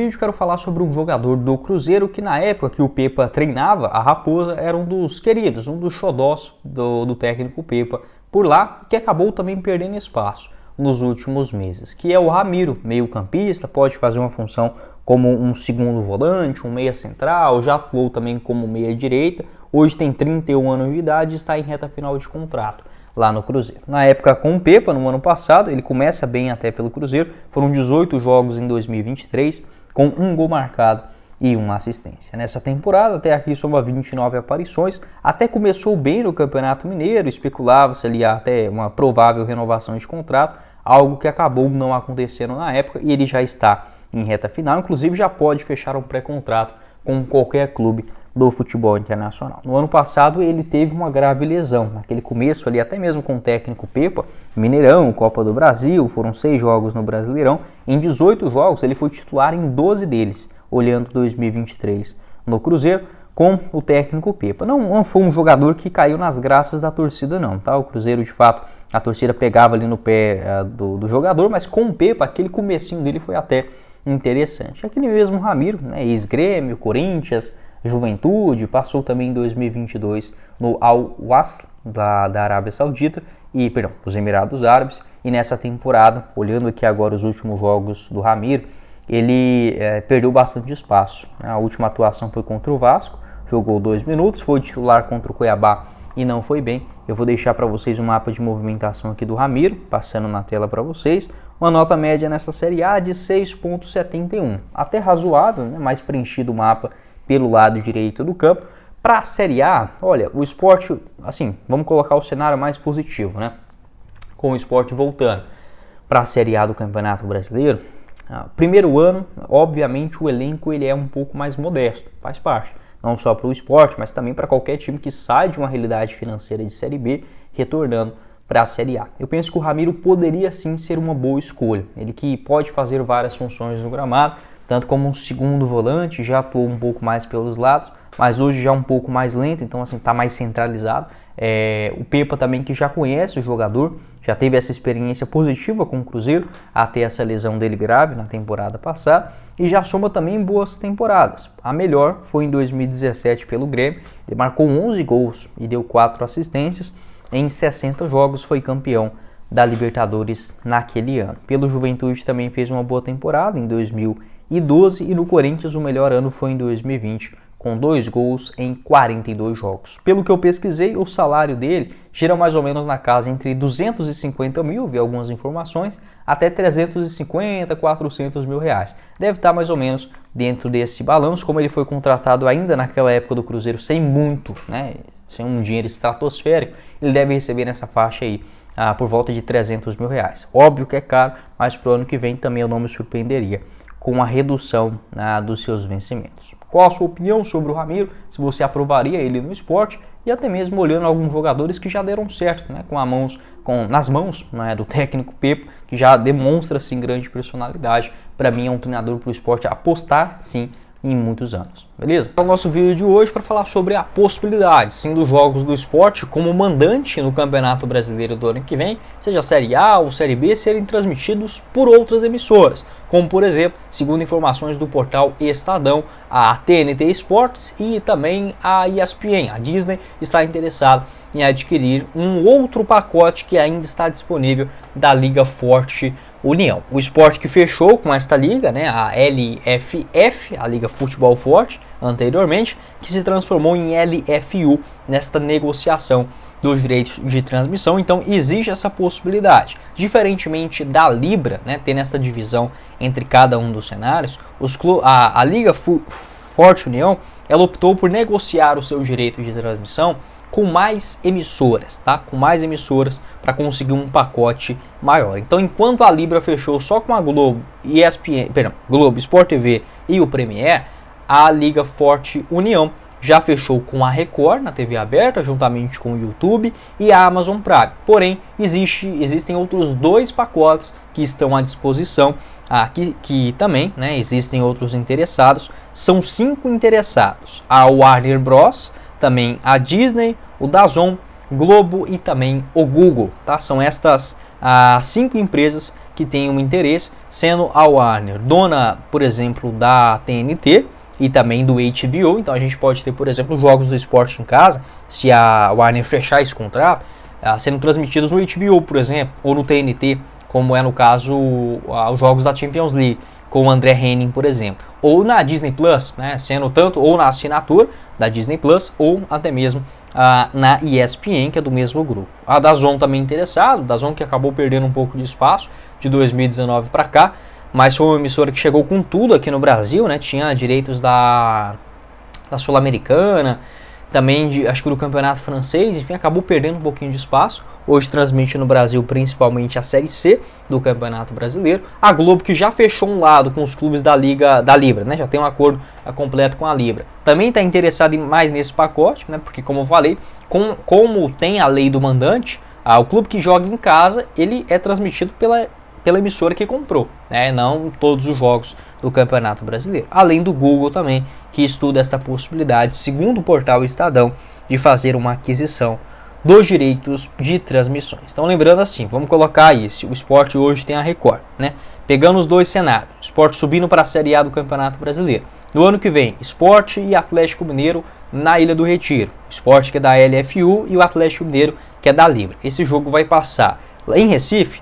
vídeo quero falar sobre um jogador do Cruzeiro que na época que o Pepa treinava, a Raposa era um dos queridos, um dos xodós do técnico Pepa por lá, que acabou também perdendo espaço nos últimos meses, que é o Ramiro, meio campista, pode fazer uma função como um segundo volante, um meia central, já atuou também como meia direita, hoje tem 31 anos de idade e está em reta final de contrato lá no Cruzeiro. Na época com o Pepa, no ano passado, ele começa bem até pelo Cruzeiro, foram 18 jogos em 2023, com um gol marcado e uma assistência. Nessa temporada, até aqui soma 29 aparições, até começou bem no Campeonato Mineiro, especulava-se ali até uma provável renovação de contrato, algo que acabou não acontecendo na época e ele já está em reta final, inclusive já pode fechar um pré-contrato com qualquer clube do futebol internacional. No ano passado ele teve uma grave lesão, naquele começo ali até mesmo com o técnico Pepa, Mineirão, Copa do Brasil, foram 6 jogos no Brasileirão, em 18 jogos ele foi titular em 12 deles, olhando 2023 no Cruzeiro com o técnico Pepa. Não foi um jogador que caiu nas graças da torcida não, tá? O Cruzeiro de fato, a torcida pegava ali no pé do jogador, mas com o Pepa aquele comecinho dele foi até interessante. Aquele mesmo Ramiro, né, ex-Grêmio, Corinthians, Juventude, passou também em 2022 no Al-Wasl da Arábia Saudita dos Emirados Árabes, e nessa temporada, olhando aqui agora os últimos jogos do Ramiro, ele perdeu bastante espaço. A última atuação foi contra o Vasco, jogou 2 minutos, foi titular contra o Cuiabá e não foi bem. Eu vou deixar para vocês um mapa de movimentação aqui do Ramiro, passando na tela para vocês. Uma nota média nessa Série A de 6,71, até razoável, né? Mais preenchido o mapa pelo lado direito do campo. Para a Série A, olha, o Sport, assim, vamos colocar o cenário mais positivo, né? Com o Sport voltando para a Série A do Campeonato Brasileiro, primeiro ano, obviamente o elenco ele é um pouco mais modesto, faz parte, não só para o Sport, mas também para qualquer time que sai de uma realidade financeira de Série B, retornando para a Série A. Eu penso que o Ramiro poderia sim ser uma boa escolha, ele que pode fazer várias funções no gramado, tanto como um segundo volante, já atuou um pouco mais pelos lados, mas hoje já um pouco mais lento, então assim, está mais centralizado. O Pepa também, que já conhece o jogador, já teve essa experiência positiva com o Cruzeiro, até essa lesão dele grave na temporada passada, e já soma também boas temporadas. A melhor foi em 2017 pelo Grêmio, ele marcou 11 gols e deu 4 assistências, em 60 jogos foi campeão da Libertadores naquele ano. Pelo Juventude também fez uma boa temporada em 2012 e no Corinthians o melhor ano foi em 2020, com 2 gols em 42 jogos. Pelo que eu pesquisei, o salário dele gira mais ou menos na casa entre 250 mil, vi algumas informações, até 350, 400 mil reais. Deve estar mais ou menos dentro desse balanço, como ele foi contratado ainda naquela época do Cruzeiro sem muito, né, sem um dinheiro estratosférico, ele deve receber nessa faixa aí por volta de 300 mil reais. Óbvio que é caro, mas para o ano que vem também eu não me surpreenderia com a redução dos seus vencimentos. Qual a sua opinião sobre o Ramiro? Se você aprovaria ele no Sport e até mesmo olhando alguns jogadores que já deram certo, né, nas mãos, né, do técnico Pepa, que já demonstra sim grande personalidade. Para mim é um treinador para o Sport apostar sim em muitos anos, beleza? É o nosso vídeo de hoje para falar sobre a possibilidade, sim, dos jogos do Sport como mandante no Campeonato Brasileiro do ano que vem, seja Série A ou Série B, serem transmitidos por outras emissoras, como por exemplo, segundo informações do portal Estadão, a TNT Sports e também a ESPN, a Disney, está interessada em adquirir um outro pacote que ainda está disponível da Liga Forte União. O Sport que fechou com esta liga, né, a LFF, a Liga Futebol Forte, anteriormente, que se transformou em LFU nesta negociação dos direitos de transmissão, então existe essa possibilidade. Diferentemente da Libra, né, tendo essa divisão entre cada um dos cenários, a Liga Forte União, ela optou por negociar o seu direito de transmissão com mais emissoras, tá? Com mais emissoras para conseguir um pacote maior. Então, enquanto a Libra fechou só com a Globo, Globo, Sport TV e o Premiere, a Liga Forte União já fechou com a Record na TV aberta, juntamente com o YouTube e a Amazon Prime. Porém, existem outros 2 pacotes que estão à disposição, que também, né, existem outros interessados. São 5 interessados: a Warner Bros., também a Disney, o DAZN, Globo e também o Google, tá? São estas 5 empresas que que tem um interesse, sendo a Warner dona, por exemplo, da TNT e também do HBO. Então a gente pode ter, por exemplo, jogos do esporte em casa, se a Warner fechar esse contrato, sendo transmitidos no HBO, por exemplo, ou no TNT, como é no caso os jogos da Champions League, com o André Henning, por exemplo, ou na Disney Plus, né, sendo tanto ou na assinatura da Disney Plus, ou até mesmo na ESPN, que é do mesmo grupo. A DAZN também interessado, DAZN que acabou perdendo um pouco de espaço de 2019 para cá, mas foi uma emissora que chegou com tudo aqui no Brasil, né, tinha direitos da Sul-Americana, também acho que do campeonato francês, enfim, acabou perdendo um pouquinho de espaço. Hoje transmite no Brasil principalmente a Série C do Campeonato Brasileiro. A Globo, que já fechou um lado com os clubes da Liga da Libra, né? Já tem um acordo completo com a Libra. Também está interessado mais nesse pacote, né? Porque, como eu falei, como tem a lei do mandante, o clube que joga em casa, ele é transmitido pela emissora que comprou, né? Não todos os jogos do Campeonato Brasileiro. Além do Google também, que estuda esta possibilidade, segundo o portal Estadão, de fazer uma aquisição dos direitos de transmissões. Então, lembrando assim, vamos colocar isso. O esporte hoje tem a Record, né? Pegando os dois cenários, o esporte subindo para a Série A do Campeonato Brasileiro. No ano que vem, Sport e Atlético Mineiro na Ilha do Retiro. O Sport que é da LFU e o Atlético Mineiro que é da Libra. Esse jogo vai passar lá em Recife,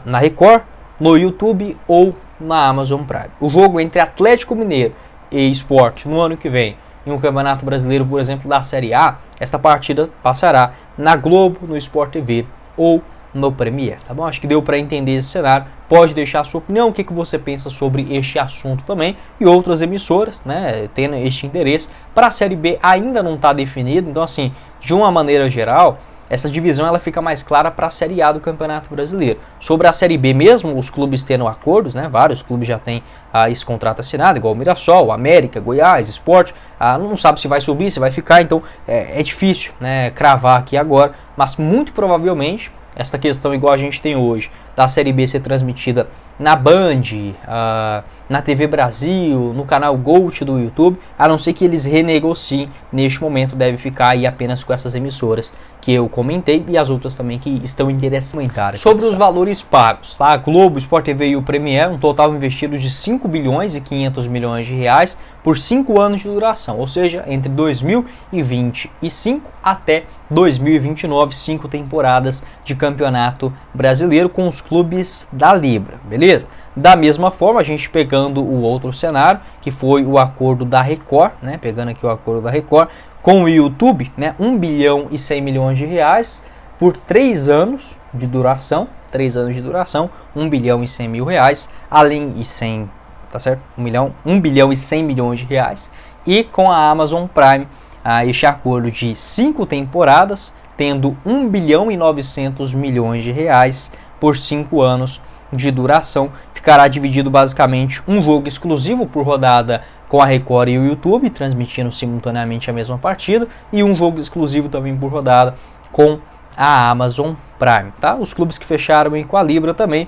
na Record, no YouTube ou na Amazon Prime. O jogo entre Atlético Mineiro e Sport no ano que vem, em um Campeonato Brasileiro, por exemplo, da Série A, esta partida passará na Globo, no Sport TV ou no Premier, tá bom? Acho que deu para entender esse cenário. Pode deixar a sua opinião, o que você pensa sobre este assunto também, e outras emissoras, né, tendo este interesse. Para a Série B ainda não está definido, então assim, de uma maneira geral, essa divisão ela fica mais clara para a Série A do Campeonato Brasileiro. Sobre a Série B mesmo, os clubes tendo acordos, né, vários clubes já têm esse contrato assinado, igual o Mirassol, América, Goiás, Sport, não sabe se vai subir, se vai ficar, então é difícil, né, cravar aqui agora, mas muito provavelmente esta questão igual a gente tem hoje, da Série B ser transmitida na Band, na TV Brasil, no canal Gold do YouTube, a não ser que eles renegociem, neste momento deve ficar aí apenas com essas emissoras que eu comentei e as outras também que estão interessadas. Sobre os valores pagos, tá? Globo, Sport TV e o Premier, um total investido de 5 bilhões e 500 milhões de reais por 5 anos de duração, ou seja, entre 2025 até 2029, 5 temporadas de Campeonato Brasileiro com os clubes da Libra, beleza? Da mesma forma, a gente pegando o outro cenário, que foi o acordo da Record, né? Pegando aqui o acordo da Record com o YouTube, né? 1 bilhão e 100 milhões de reais por 3 anos de duração, 3 anos de duração, 1 bilhão e 100 mil reais, além e 100, tá certo? 1 bilhão e 100 milhões de reais, e com a Amazon Prime, este acordo de 5 temporadas, tendo 1 bilhão e 900 milhões de reais por 5 anos de duração, ficará dividido basicamente um jogo exclusivo por rodada com a Record e o YouTube, transmitindo simultaneamente a mesma partida, e um jogo exclusivo também por rodada com a Amazon Prime, tá? Os clubes que fecharam com a Libra também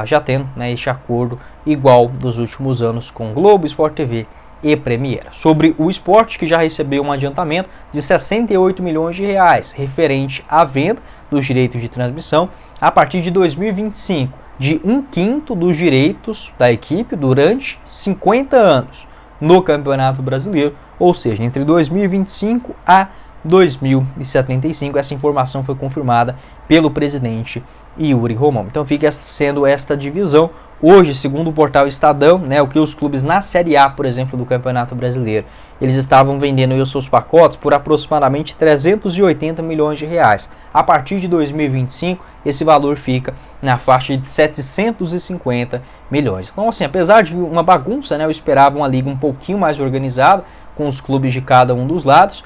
já tendo, né, este acordo igual dos últimos anos com Globo, Sport TV e Premier. Sobre o esporte, que já recebeu um adiantamento de 68 milhões de reais referente à venda dos direitos de transmissão a partir de 2025, de 1/5 dos direitos da equipe durante 50 anos no Campeonato Brasileiro, ou seja, entre 2025 a 2075. Essa informação foi confirmada pelo presidente Yuri Romão. Então fica sendo esta divisão. Hoje, segundo o portal Estadão, né, o que os clubes na Série A, por exemplo, do Campeonato Brasileiro, eles estavam vendendo os seus pacotes por aproximadamente 380 milhões de reais. A partir de 2025, esse valor fica na faixa de 750 milhões. Então, assim, apesar de uma bagunça, né, eu esperava uma liga um pouquinho mais organizada, com os clubes de cada um dos lados,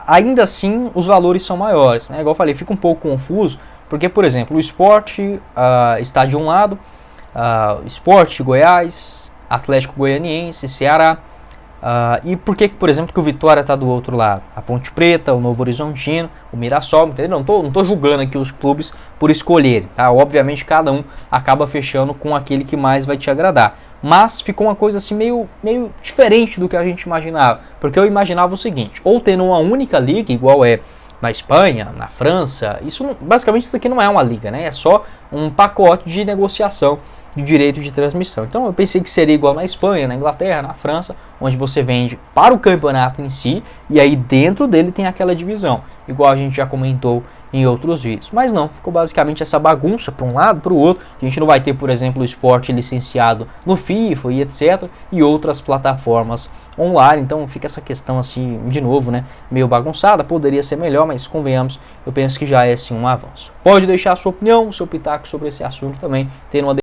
ainda assim os valores são maiores, né? Igual eu falei, fica um pouco confuso, porque, por exemplo, o Sport está de um lado, Sport Goiás, Atlético Goianiense, Ceará, e por que, por exemplo, que o Vitória está do outro lado? A Ponte Preta, o Novo Horizontino, o Mirassol, entendeu? Não tô julgando aqui os clubes por escolherem, tá? Obviamente cada um acaba fechando com aquele que mais vai te agradar. Mas ficou uma coisa assim meio diferente do que a gente imaginava. Porque eu imaginava o seguinte, ou tendo uma única liga, igual é na Espanha, na França. Basicamente isso aqui não é uma liga, né? É só um pacote de negociação de direito de transmissão. Então eu pensei que seria igual na Espanha, na Inglaterra, na França, onde você vende para o campeonato em si e aí dentro dele tem aquela divisão, igual a gente já comentou em outros vídeos. Mas não, ficou basicamente essa bagunça para um lado, para o outro. A gente não vai ter, por exemplo, o esporte licenciado no FIFA e etc. e outras plataformas online. Então fica essa questão assim, de novo, né, meio bagunçada. Poderia ser melhor, mas convenhamos, eu penso que já é sim um avanço. Pode deixar a sua opinião, o seu pitaco sobre esse assunto também, tendo uma